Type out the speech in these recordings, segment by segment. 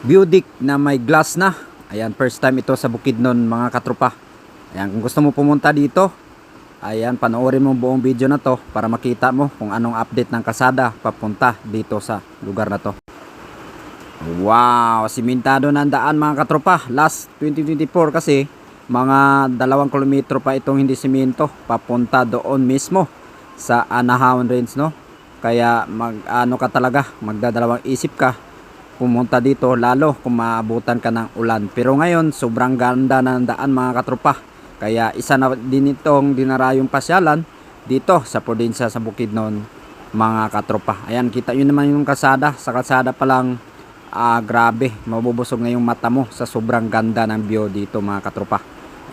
view deck na may glass na. Ayan, first time ito sa Bukidnon mga katropa. Ayan, kung gusto mo pumunta dito, ayan, panoorin mo buong video na to para makita mo kung anong update ng kalsada papunta dito sa lugar na to. Wow, simentado na ang daan mga katropa. Last 2024 kasi mga 2 kilometro pa itong hindi simento papunta doon mismo sa Anahaw Range, no? Kaya ano ka talaga, magdadalawang isip ka pumunta dito, lalo kung maabutan ka ng ulan. Pero ngayon sobrang ganda ng daan mga katropa. Kaya isa na din itong dinarayong pasyalan dito sa probinsya sa Bukidnon mga katropa. Ayan, kita nyo naman yung kalsada. Sa kalsada pa lang, grabe, mabubusog na yung mata mo sa sobrang ganda ng view dito mga katropa.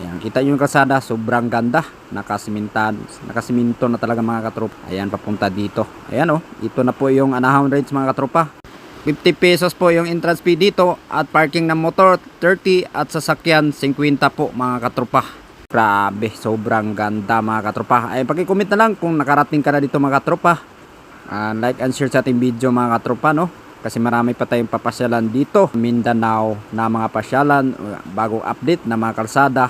Ayan, kita nyo yung kalsada, sobrang ganda. Nakasimento na talaga mga katropa. Ayan, papunta dito. Ayan, ito na po yung Anahaw Range mga katropa. 50 pesos po yung entrance fee dito, at parking ng motor 30 at sasakyan 50 po mga katropa. Grabe, sobrang ganda mga katropa. Ay, paki-comment na lang kung nakarating ka na dito mga katropa. Like and share sa ating video mga katropa, no? Kasi marami pa tayong papasyalan dito Mindanao na mga pasyalan, bagong update na mga kalsada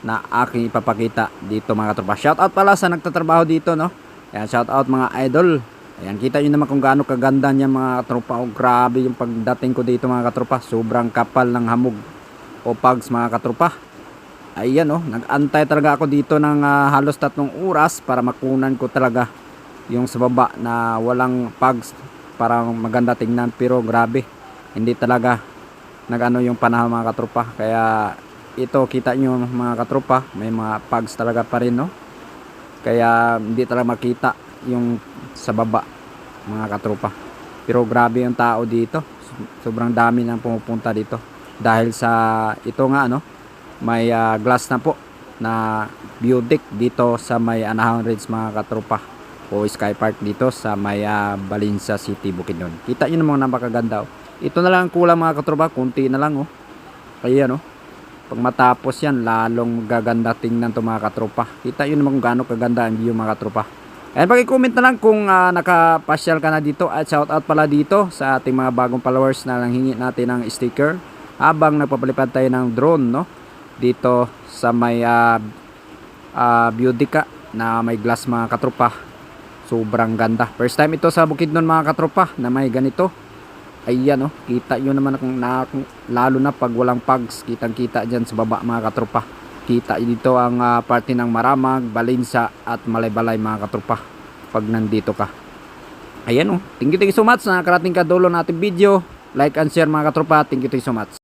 na aking ipapakita dito mga katropa. Shout out pala sa nagtatrabaho dito, no? Ayan, shout out mga idol. Ayan, kita nyo naman kung gaano kaganda niya mga katropa. Grabe yung pagdating ko dito mga katropa. Sobrang kapal ng hamog o pags mga katropa. Ayan, nag-antay talaga ako dito ng halos 3 oras para makunan ko talaga yung sa baba na walang pags para maganda tingnan. Pero grabe, hindi talaga nag-ano yung panahon mga katropa. Kaya ito, kita nyo mga katropa, may mga pags talaga pa rin, no? Kaya hindi talaga makita yung sa baba mga katropa. Pero grabe yung tao dito, sobrang dami nang pumupunta dito dahil sa ito nga, may glass na po na view deck dito sa may Anahaw Range mga katropa, o Sky Park dito sa may Balinsa City, Bukidnon. Kita nyo naman napakaganda. Ito na lang ang kulang mga katropa, kunti na lang. Ayan, pag matapos yan, lalong gaganda tingnan to mga katropa. Kita nyo naman kung gaano kaganda ang view mga katropa. Ayan, paki-comment na lang kung nakapasyal ka na dito. At shout out pala dito sa ating mga bagong followers na nanghingi natin ng sticker habang nagpapalipad tayo ng drone, dito sa may Beautica na may glass mga katropa. Sobrang ganda. First time ito sa Bukidnon mga katropa na may ganito. Ayan, kita nyo naman kung lalo na pag walang pags, kitang kita dyan sa baba mga katropa. Kita dito ang parte ng Maramag, Balinsa at Malaybalay mga katropa pag nandito ka. Ayan, thank you so much na nakarating ka dulo natin video. Like and share mga katropa. Thank you so much.